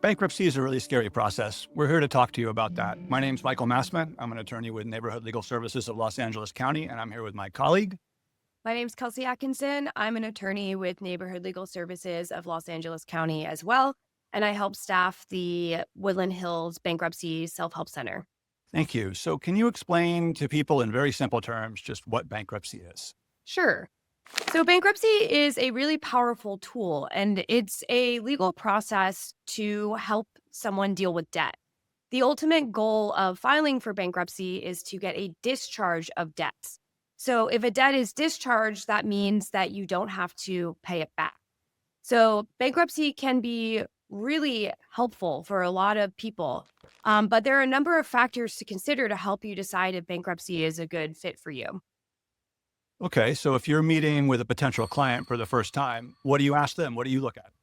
Bankruptcy is a really scary process. We're here to talk to you about that. My name's Michael Massman. I'm an attorney with Neighborhood Legal Services of Los Angeles County, and I'm here with my colleague. My name's Kelsey Atkinson. I'm an attorney with Neighborhood Legal Services of Los Angeles County as well, and I help staff the Woodland Hills Bankruptcy Self-Help Center. Thank you. So, can you explain to people in very simple terms just what bankruptcy is? Sure. So, bankruptcy is a really powerful tool, and it's a legal process to help someone deal with debt. The ultimate goal of filing for bankruptcy is to get a discharge of debts. So, if a debt is discharged, that means that you don't have to pay it back. So, bankruptcy can be really helpful for a lot of people. But there are a number of factors to consider to help you decide if bankruptcy is a good fit for you. Okay, so if you're meeting with a potential client for the first time, what do you ask them? What do you look at?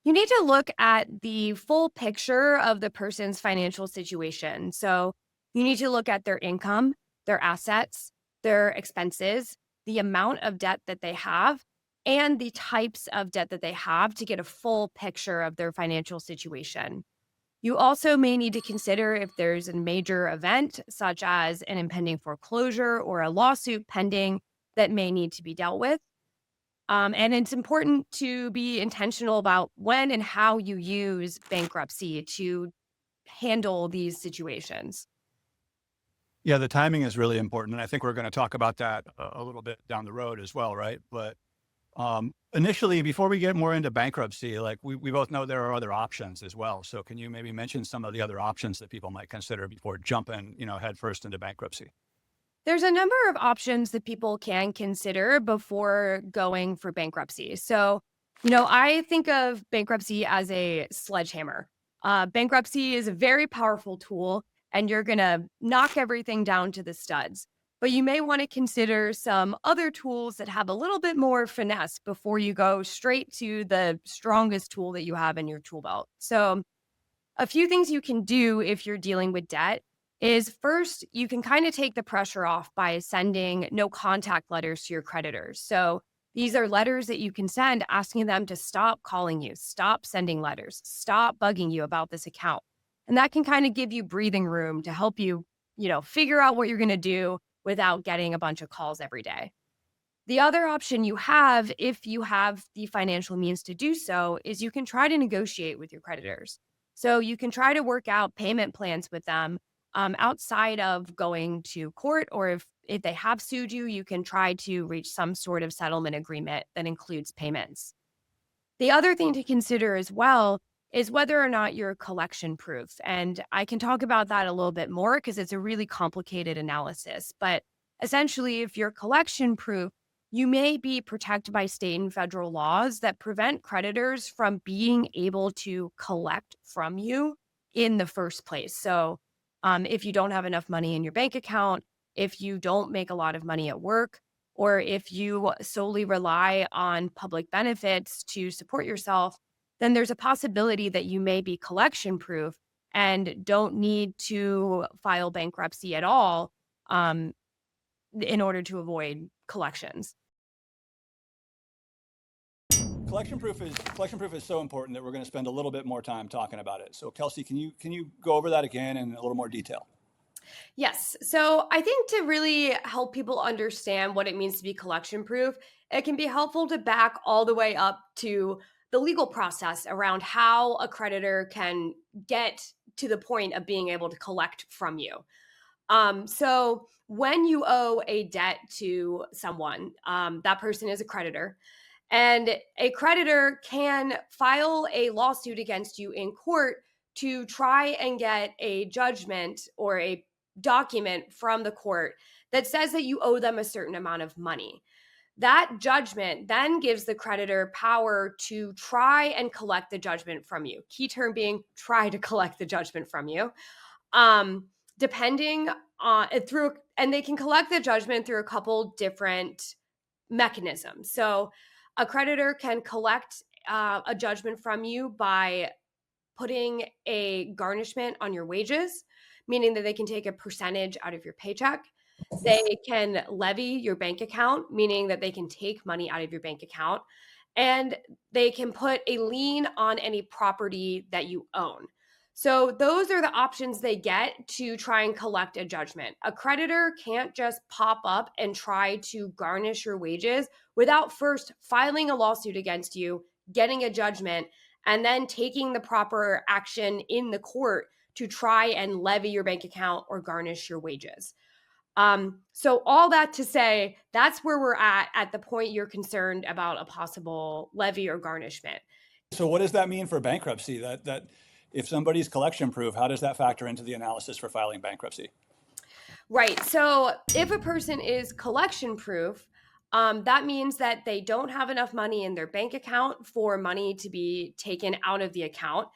You need to look at the full picture of the person's financial situation. So, you need to look at their income, their assets, their expenses, the amount of debt that they have, and the types of debt that they have to get a full picture of their financial situation. You also may need to consider if there's a major event, such as an impending foreclosure or a lawsuit pending that may need to be dealt with. And it's important to be intentional about when and how you use bankruptcy to handle these situations. Yeah, the timing is really important. And I think we're going to talk about that a little bit down the road as well, right? But initially, before we get more into bankruptcy, like we both know there are other options as well. So can you maybe mention some of the other options that people might consider before jumping, headfirst into bankruptcy? There's a number of options that people can consider before going for bankruptcy. So, I think of bankruptcy as a sledgehammer. Bankruptcy is a very powerful tool, and you're going to knock everything down to the studs. But you may want to consider some other tools that have a little bit more finesse before you go straight to the strongest tool that you have in your tool belt. So, a few things you can do if you're dealing with debt is first, you can kind of take the pressure off by sending no contact letters to your creditors. So these are letters that you can send asking them to stop calling you, stop sending letters, stop bugging you about this account. And that can kind of give you breathing room to help you, figure out what you're going to do without getting a bunch of calls every day. The other option you have, if you have the financial means to do so, is you can try to negotiate with your creditors. So you can try to work out payment plans with them outside of going to court, or if they have sued you, you can try to reach some sort of settlement agreement that includes payments. The other thing to consider as well is whether or not you're collection proof. And I can talk about that a little bit more because it's a really complicated analysis. But essentially, if you're collection proof, you may be protected by state and federal laws that prevent creditors from being able to collect from you in the first place. So, if you don't have enough money in your bank account, if you don't make a lot of money at work, or if you solely rely on public benefits to support yourself, then there's a possibility that you may be collection proof and don't need to file bankruptcy at all um, in order to avoid collections. Collection proof is so important that we're going to spend a little bit more time talking about it. So Kelsey, can you go over that again in a little more detail? Yes. So I think to really help people understand what it means to be collection proof, it can be helpful to back all the way up to the legal process around how a creditor can get to the point of being able to collect from you. So when you owe a debt to someone, that person is a creditor. And a creditor can file a lawsuit against you in court to try and get a judgment or a document from the court that says that you owe them a certain amount of money. That judgment then gives the creditor power to try and collect the judgment from you. Key term being try to collect the judgment from you. Um, Depending on through, and they can collect the judgment through a couple different mechanisms. So a creditor can collect a judgment from you by putting a garnishment on your wages, meaning that they can take a percentage out of your paycheck. They can levy your bank account, meaning that they can take money out of your bank account. and they can put a lien on any property that you own. So those are the options they get to try and collect a judgment. A creditor can't just pop up and try to garnish your wages without first filing a lawsuit against you, getting a judgment, and then taking the proper action in the court to try and levy your bank account or garnish your wages. So all that to say, that's where we're at the point you're concerned about a possible levy or garnishment. So what does that mean for bankruptcy? That if somebody's collection proof, how does that factor into the analysis for filing bankruptcy? Right. So if a person is collection proof, that means that they don't have enough money in their bank account for money to be taken out of the account.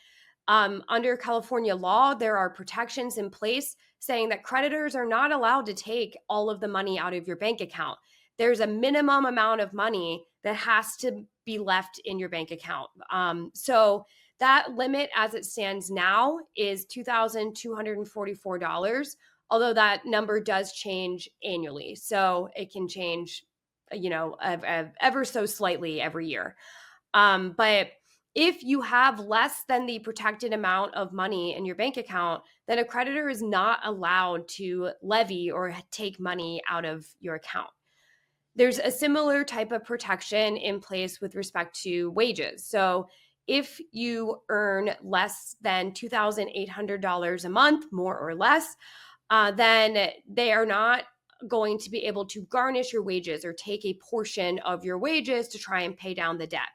Under California law, there are protections in place saying that creditors are not allowed to take all of the money out of your bank account. There's a minimum amount of money that has to be left in your bank account. So that limit as it stands now is $2,244, although that number does change annually. So it can change, ever so slightly every year. But if you have less than the protected amount of money in your bank account, then a creditor is not allowed to levy or take money out of your account. There's a similar type of protection in place with respect to wages. So if you earn less than $2,800 a month, more or less, then they are not going to be able to garnish your wages or take a portion of your wages to try and pay down the debt.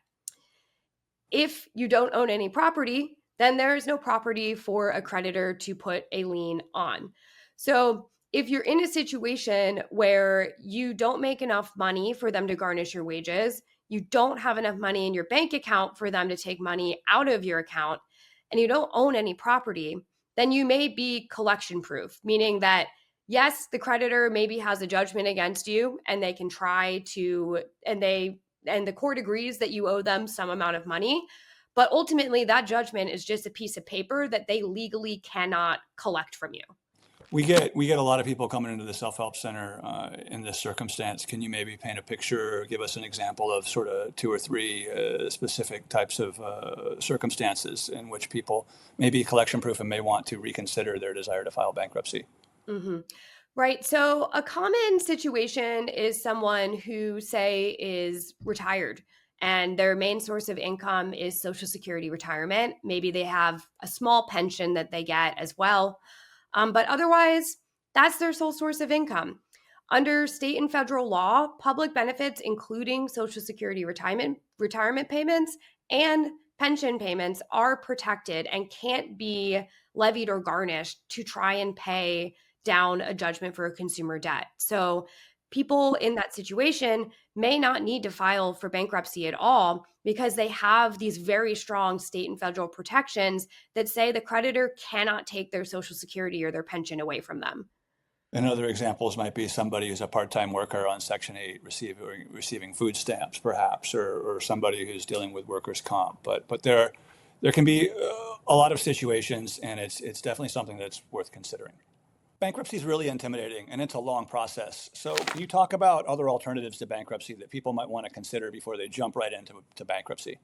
If you don't own any property, then there is no property for a creditor to put a lien on. So if you're in a situation where you don't make enough money for them to garnish your wages, you don't have enough money in your bank account for them to take money out of your account, and you don't own any property, then you may be collection proof, meaning that yes, the creditor maybe has a judgment against you and they can try to, and the court agrees that you owe them some amount of money, but ultimately that judgment is just a piece of paper that they legally cannot collect from you. We get a lot of people coming into the self-help center in this circumstance. Can you maybe paint a picture or give us an example of sort of two or three specific types of circumstances in which people may be collection proof and may want to reconsider their desire to file bankruptcy? Mm-hmm. Right. So a common situation is someone who, say, is retired and their main source of income is Social Security retirement. Maybe they have a small pension that they get as well. But otherwise, that's their sole source of income. Under state and federal law, public benefits, including Social Security retirement payments and pension payments, are protected and can't be levied or garnished to try and pay down a judgment for a consumer debt. So people in that situation may not need to file for bankruptcy at all because they have these very strong state and federal protections that say the creditor cannot take their Social Security or their pension away from them. And other examples might be somebody who's a part-time worker on Section 8 receiving food stamps, perhaps, or somebody who's dealing with workers' comp. But there can be a lot of situations, and it's definitely something that's worth considering. Bankruptcy is really intimidating, and it's a long process. So can you talk about other alternatives to bankruptcy that people might want to consider before they jump right into bankruptcy?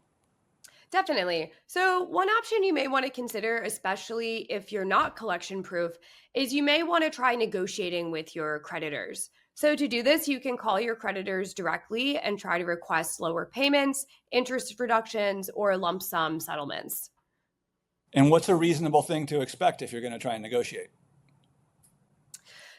Definitely. So, one option you may want to consider, especially if you're not collection proof, is you may want to try negotiating with your creditors. So, to do this, you can call your creditors directly and try to request lower payments, interest reductions, or lump sum settlements. And what's a reasonable thing to expect if you're going to try and negotiate?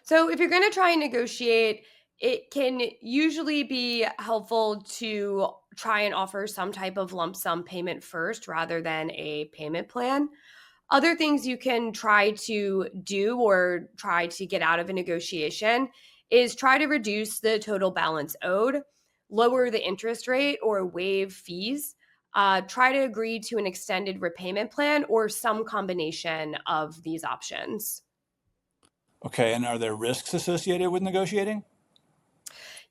So, if you're going to try and negotiate, it can usually be helpful to try and offer some type of lump sum payment first rather than a payment plan. Other things you can try to do or try to get out of a negotiation is try to reduce the total balance owed, lower the interest rate or waive fees, try to agree to an extended repayment plan or some combination of these options. Okay, and are there risks associated with negotiating?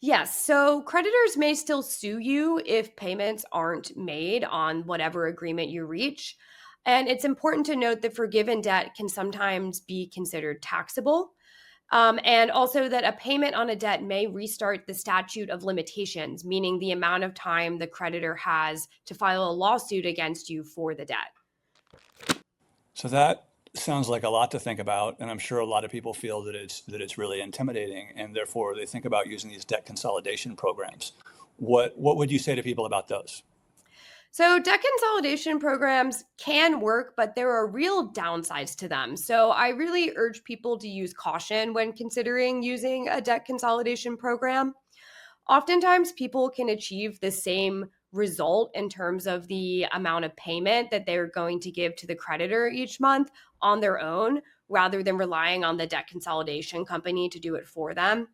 Yes. So creditors may still sue you if payments aren't made on whatever agreement you reach. And it's important to note that forgiven debt can sometimes be considered taxable. And also that a payment on a debt may restart the statute of limitations, meaning the amount of time the creditor has to file a lawsuit against you for the debt. So that sounds like a lot to think about, and I'm sure a lot of people feel that it's really intimidating, and therefore they think about using these debt consolidation programs. What would you say to people about those? So, debt consolidation programs can work, but there are real downsides to them. So, I really urge people to use caution when considering using a debt consolidation program. Oftentimes, people can achieve the same result in terms of the amount of payment that they're going to give to the creditor each month on their own, rather than relying on the debt consolidation company to do it for them.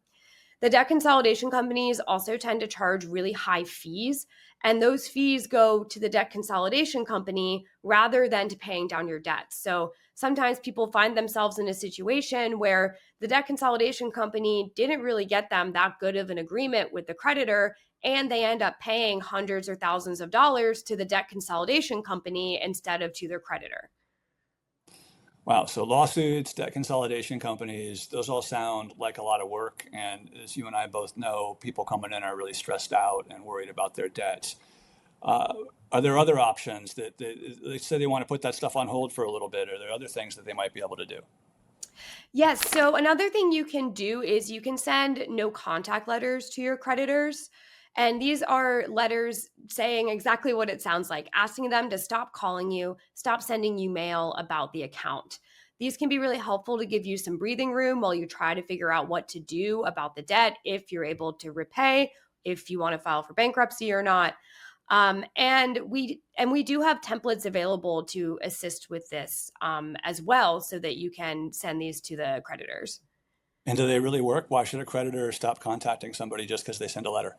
The debt consolidation companies also tend to charge really high fees, and those fees go to the debt consolidation company rather than to paying down your debts. So sometimes people find themselves in a situation where the debt consolidation company didn't really get them that good of an agreement with the creditor, and they end up paying hundreds or thousands of dollars to the debt consolidation company instead of to their creditor. Wow, so lawsuits, debt consolidation companies, those all sound like a lot of work. And as you and I both know, people coming in are really stressed out and worried about their debts. Uh, are there other options that they say they want to put that stuff on hold for a little bit? Are there other things that they might be able to do? Yes. So another thing you can do is you can send no contact letters to your creditors. And these are letters saying exactly what it sounds like, asking them to stop calling you, stop sending you mail about the account. These can be really helpful to give you some breathing room while you try to figure out what to do about the debt, if you're able to repay, if you want to file for bankruptcy or not. And we do have templates available to assist with this as well, so that you can send these to the creditors. And do they really work? Why should a creditor stop contacting somebody just because they send a letter?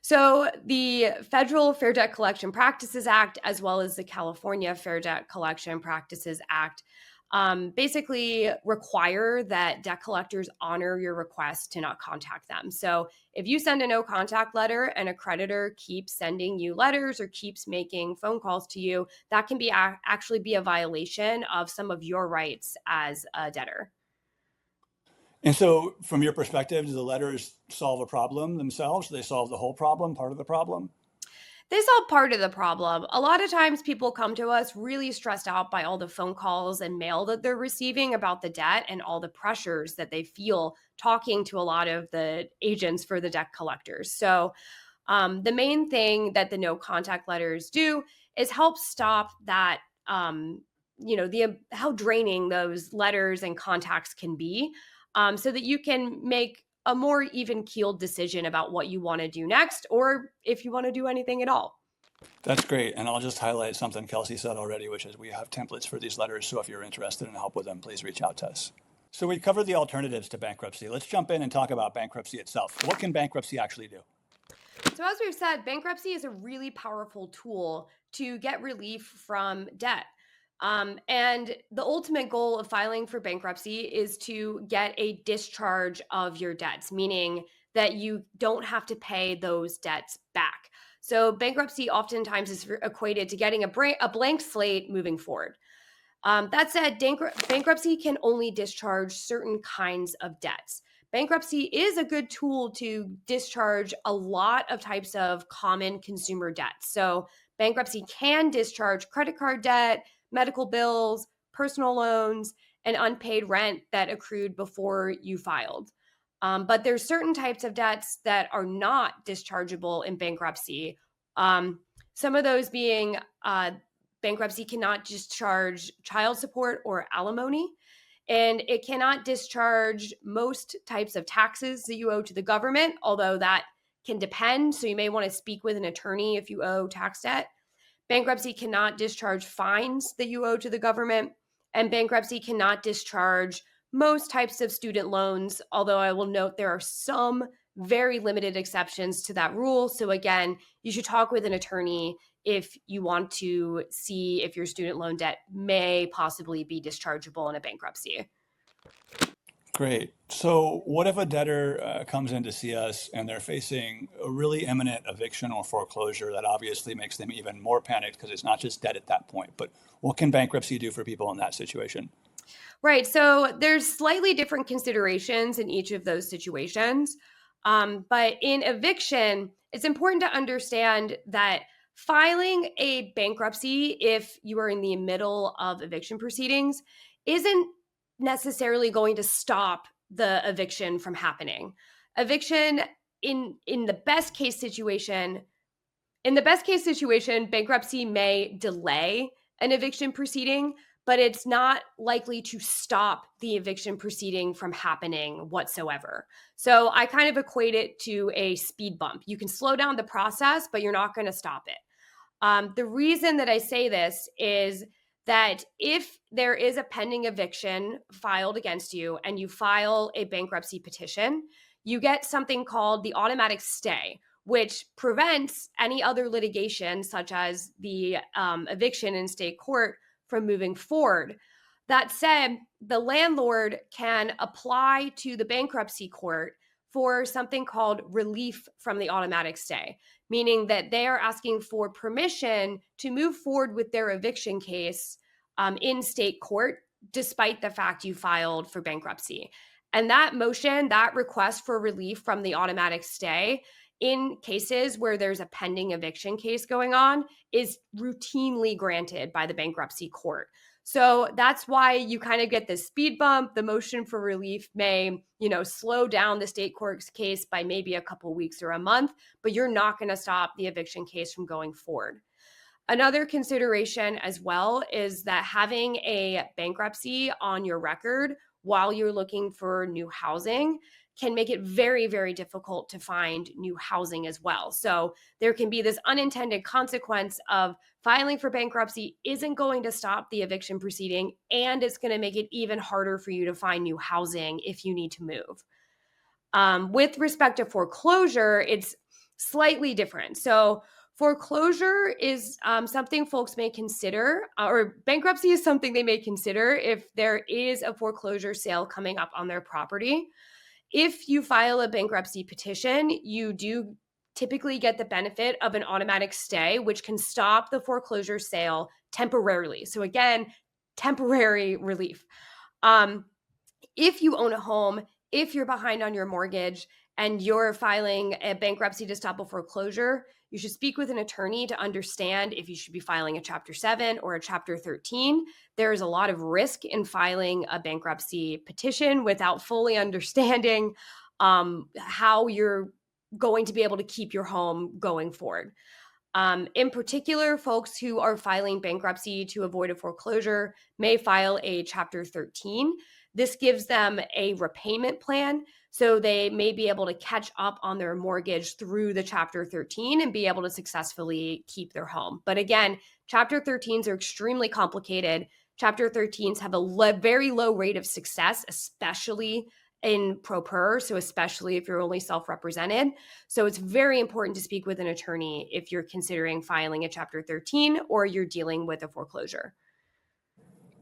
So the Federal Fair Debt Collection Practices Act, as well as the California Fair Debt Collection Practices Act, basically require that debt collectors honor your request to not contact them. So if you send a no contact letter and a creditor keeps sending you letters or keeps making phone calls to you, that can be actually be a violation of some of your rights as a debtor. And so, from your perspective, do the letters solve a problem themselves? Do they solve the whole problem, part of the problem? They solve part of the problem. A lot of times people come to us really stressed out by all the phone calls and mail that they're receiving about the debt and all the pressures that they feel talking to a lot of the agents for the debt collectors. So, the main thing that the no contact letters do is help stop that, the how draining those letters and contacts can be, so that you can make a more even keeled decision about what you want to do next, or if you want to do anything at all. That's great. And I'll just highlight something Kelsey said already, which is we have templates for these letters. So if you're interested in help with them, please reach out to us. So we covered the alternatives to bankruptcy. Let's jump in and talk about bankruptcy itself. What can bankruptcy actually do? So, as we've said, bankruptcy is a really powerful tool to get relief from debt. And the ultimate goal of filing for bankruptcy is to get a discharge of your debts, meaning that you don't have to pay those debts back. So, bankruptcy oftentimes is equated to getting a blank slate moving forward. That said, bankruptcy can only discharge certain kinds of debts. Bankruptcy is a good tool to discharge a lot of types of common consumer debts. So, bankruptcy can discharge credit card debt, medical bills, personal loans, and unpaid rent that accrued before you filed. But there's certain types of debts that are not dischargeable in bankruptcy. Um, some of those being bankruptcy cannot discharge child support or alimony, and it cannot discharge most types of taxes that you owe to the government, although that can depend. So you may want to speak with an attorney if you owe tax debt. Bankruptcy cannot discharge fines that you owe to the government, and bankruptcy cannot discharge most types of student loans, although I will note there are some very limited exceptions to that rule. So, again, you should talk with an attorney if you want to see if your student loan debt may possibly be dischargeable in a bankruptcy. Great. So, what if a debtor comes in to see us and they're facing a really imminent eviction or foreclosure that obviously makes them even more panicked because it's not just debt at that point? But what can bankruptcy do for people in that situation? Right. So there's slightly different considerations in each of those situations. But in eviction, it's important to understand that filing a bankruptcy, if you are in the middle of eviction proceedings, isn't necessarily going to stop the eviction from happening. Eviction in the best case situation, bankruptcy may delay an eviction proceeding, but it's not likely to stop the eviction proceeding from happening whatsoever. So I kind of equate it to a speed bump. You can slow down the process, but you're not going to stop it. The reason that I say this is that if there is a pending eviction filed against you and you file a bankruptcy petition, you get something called the automatic stay, which prevents any other litigation, such as the eviction in state court, from moving forward. That said, the landlord can apply to the bankruptcy court for something called relief from the automatic stay, meaning that they are asking for permission to move forward with their eviction case in state court, despite the fact you filed for bankruptcy. And that motion, that request for relief from the automatic stay, in cases where there's a pending eviction case going on, is routinely granted by the bankruptcy court. So that's why you kind of get this speed bump. The motion for relief may, slow down the state court's case by maybe a couple weeks or a month, but you're not going to stop the eviction case from going forward. Another consideration as well is that having a bankruptcy on your record while you're looking for new housing can make it very, very difficult to find new housing as well. So there can be this unintended consequence of filing for bankruptcy isn't going to stop the eviction proceeding, and it's going to make it even harder for you to find new housing if you need to move. With respect to foreclosure, it's slightly different. So foreclosure is something folks may consider, or bankruptcy is something they may consider if there is a foreclosure sale coming up on their property. If you file a bankruptcy petition, you do typically get the benefit of an automatic stay, which can stop the foreclosure sale temporarily. So again, temporary relief. If you own a home, if you're behind on your mortgage and you're filing a bankruptcy to stop a foreclosure, you should speak with an attorney to understand if you should be filing a Chapter 7 or a Chapter 13. There is a lot of risk in filing a bankruptcy petition without fully understanding how you're going to be able to keep your home going forward. In particular, folks who are filing bankruptcy to avoid a foreclosure may file a Chapter 13. This gives them a repayment plan, so they may be able to catch up on their mortgage through the Chapter 13 and be able to successfully keep their home. But again, Chapter 13s are extremely complicated. Chapter 13s have a very low rate of success, especially in pro per, so especially if you're only self-represented. So it's very important to speak with an attorney if you're considering filing a Chapter 13 or you're dealing with a foreclosure.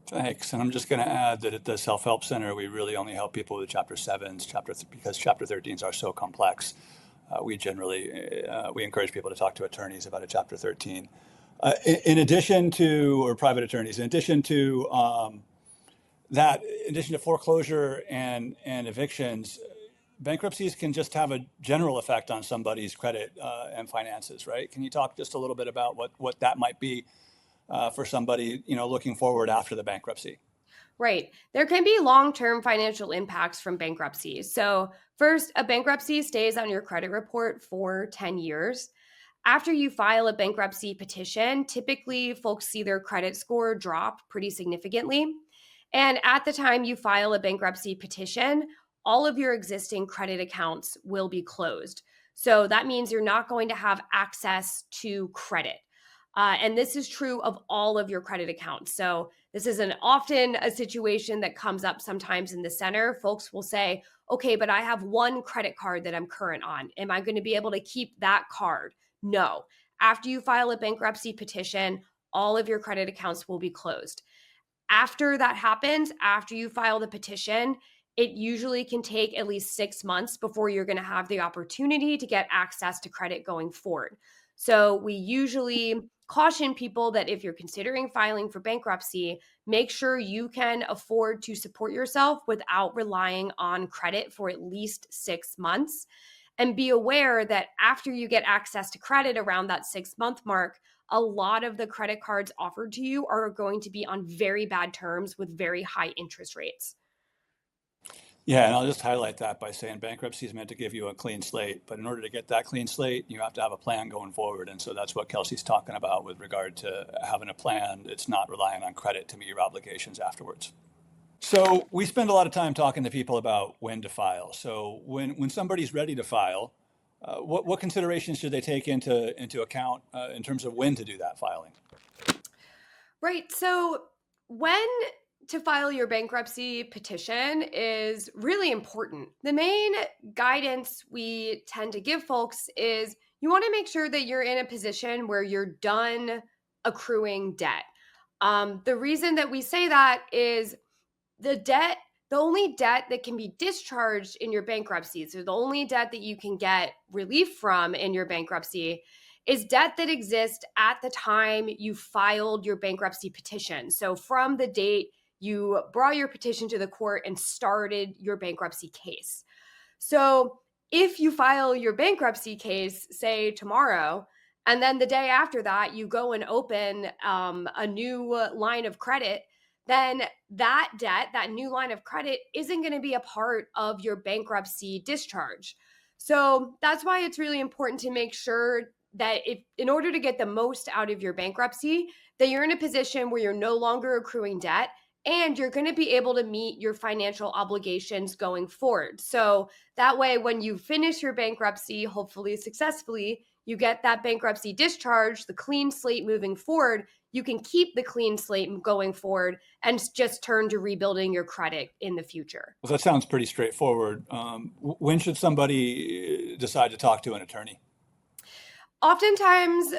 Thanks. And I'm just going to add that at the Self-Help Center, we really only help people with Chapter 7s, because Chapter 13s are so complex. We encourage people to talk to attorneys about a Chapter 13. In addition to, or private attorneys, in addition to foreclosure and evictions, bankruptcies can just have a general effect on somebody's credit and finances, right? Can you talk just a little bit about what that might be for somebody, looking forward after the bankruptcy? Right. There can be long-term financial impacts from bankruptcy. So first, a bankruptcy stays on your credit report for 10 years. After you file a bankruptcy petition, typically folks see their credit score drop pretty significantly. And at the time you file a bankruptcy petition, all of your existing credit accounts will be closed. So that means you're not going to have access to credit. And this is true of all of your credit accounts. So this is often a situation that comes up sometimes in the center. Folks will say, okay, but I have one credit card that I'm current on. Am I going to be able to keep that card? No. After you file a bankruptcy petition, all of your credit accounts will be closed. After that happens, after you file the petition, it usually can take at least 6 months before you're going to have the opportunity to get access to credit going forward. So we usually caution people that if you're considering filing for bankruptcy, make sure you can afford to support yourself without relying on credit for at least 6 months. And be aware that after you get access to credit around that 6-month mark, a lot of the credit cards offered to you are going to be on very bad terms with very high interest rates. Yeah, and I'll just highlight that by saying bankruptcy is meant to give you a clean slate, but in order to get that clean slate, you have to have a plan going forward. And so that's what Kelsey's talking about with regard to having a plan. It's not relying on credit to meet your obligations afterwards. So we spend a lot of time talking to people about when to file. So when somebody's ready to file, what considerations should they take into account in terms of when to do that filing? Right. So when to file your bankruptcy petition is really important. The main guidance we tend to give folks is you want to make sure that you're in a position where you're done accruing debt. The reason that we say that is the only debt that can be discharged in your bankruptcy, so the only debt that you can get relief from in your bankruptcy is debt that exists at the time you filed your bankruptcy petition. So from the date you brought your petition to the court and started your bankruptcy case. So if you file your bankruptcy case, say tomorrow, and then the day after that, you go and open a new line of credit, then that debt, that new line of credit, isn't going to be a part of your bankruptcy discharge. So that's why it's really important to make sure that if, in order to get the most out of your bankruptcy, that you're in a position where you're no longer accruing debt and you're going to be able to meet your financial obligations going forward. So that way, when you finish your bankruptcy, hopefully successfully, you get that bankruptcy discharge, the clean slate moving forward, you can keep the clean slate going forward and just turn to rebuilding your credit in the future. Well, that sounds pretty straightforward. When should somebody decide to talk to an attorney? Oftentimes,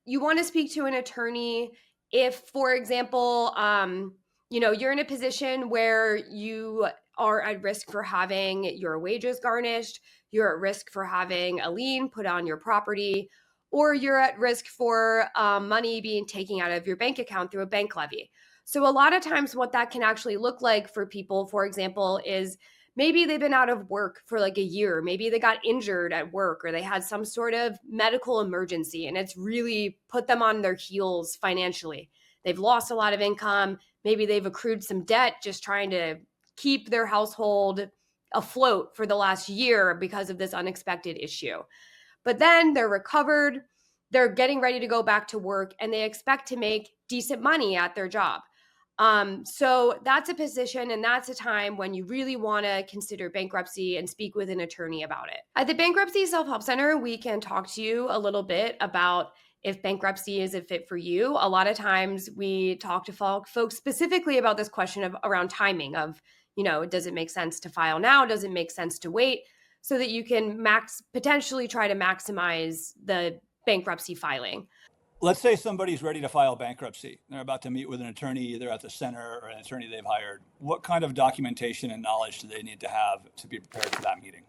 you want to speak to an attorney if, for example, you're in a position where you are at risk for having your wages garnished, you're at risk for having a lien put on your property, or you're at risk for money being taken out of your bank account through a bank levy. So a lot of times what that can actually look like for people, for example, is maybe they've been out of work for like a year. Maybe they got injured at work or they had some sort of medical emergency and it's really put them on their heels financially. They've lost a lot of income. Maybe they've accrued some debt just trying to keep their household afloat for the last year because of this unexpected issue. But then they're recovered, they're getting ready to go back to work, and they expect to make decent money at their job. So that's a position and that's a time when you really want to consider bankruptcy and speak with an attorney about it. At the Bankruptcy Self-Help Center, we can talk to you a little bit about if bankruptcy is a fit for you. A lot of times we talk to folks specifically about this question of around timing of, does it make sense to file now? Does it make sense to wait? So that you can potentially try to maximize the bankruptcy filing. Let's say somebody's ready to file bankruptcy. They're about to meet with an attorney either at the center or an attorney they've hired. What kind of documentation and knowledge do they need to have to be prepared for that meeting?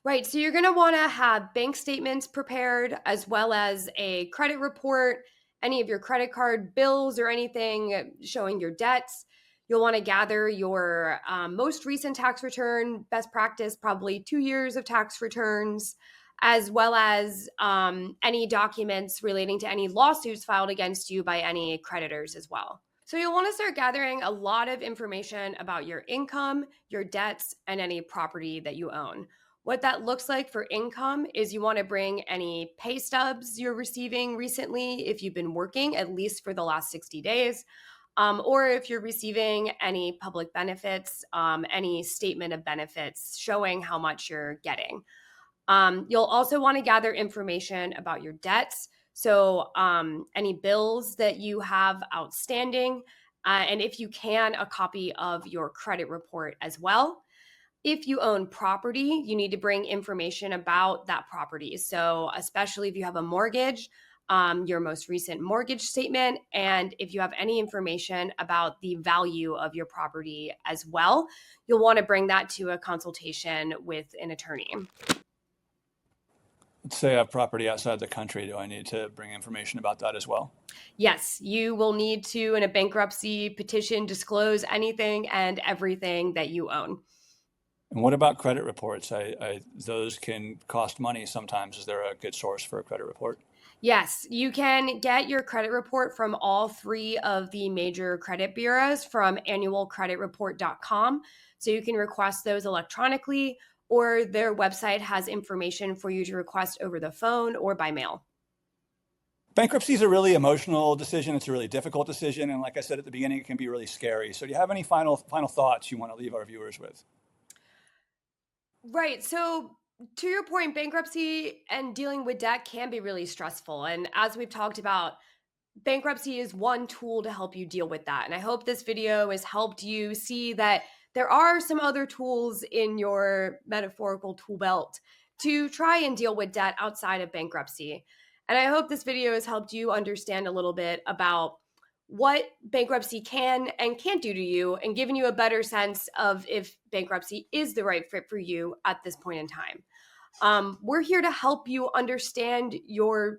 Right. So you're going to want to have bank statements prepared as well as a credit report, any of your credit card bills or anything showing your debts. You'll want to gather your most recent tax return, best practice, probably 2 years of tax returns, as well as any documents relating to any lawsuits filed against you by any creditors as well. So you'll want to start gathering a lot of information about your income, your debts, and any property that you own. What that looks like for income is you want to bring any pay stubs you're receiving recently if you've been working at least for the last 60 days, or if you're receiving any public benefits, any statement of benefits showing how much you're getting. You'll also want to gather information about your debts. So any bills that you have outstanding, and if you can, a copy of your credit report as well. If you own property, you need to bring information about that property. So especially if you have a mortgage, your most recent mortgage statement, and if you have any information about the value of your property as well, you'll want to bring that to a consultation with an attorney. Let's say I have property outside the country. Do I need to bring information about that as well? Yes, you will need to, in a bankruptcy petition, disclose anything and everything that you own. And what about credit reports? Those can cost money sometimes. Is there a good source for a credit report? Yes, you can get your credit report from all three of the major credit bureaus from annualcreditreport.com. So you can request those electronically, or their website has information for you to request over the phone or by mail. Bankruptcy is a really emotional decision. It's a really difficult decision. And like I said at the beginning, it can be really scary. So do you have any final thoughts you want to leave our viewers with? Right. So, to your point, bankruptcy and dealing with debt can be really stressful. And as we've talked about, bankruptcy is one tool to help you deal with that. And I hope this video has helped you see that there are some other tools in your metaphorical tool belt to try and deal with debt outside of bankruptcy. And I hope this video has helped you understand a little bit about what bankruptcy can and can't do to you and given you a better sense of if bankruptcy is the right fit for you at this point in time. We're here to help you understand the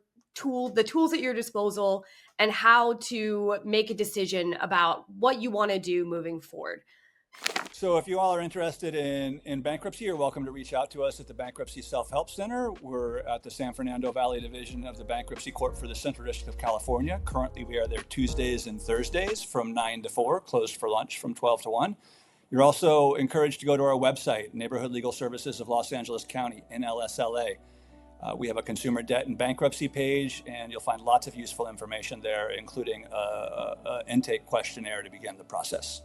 tools at your disposal, and how to make a decision about what you want to do moving forward. So if you all are interested in bankruptcy, you're welcome to reach out to us at the Bankruptcy Self-Help Center. We're at the San Fernando Valley Division of the Bankruptcy Court for the Central District of California. Currently, we are there Tuesdays and Thursdays from 9 to 4, closed for lunch from 12 to 1. You're also encouraged to go to our website, Neighborhood Legal Services of Los Angeles County, NLSLA. We have a consumer debt and bankruptcy page, and you'll find lots of useful information there, including an intake questionnaire to begin the process.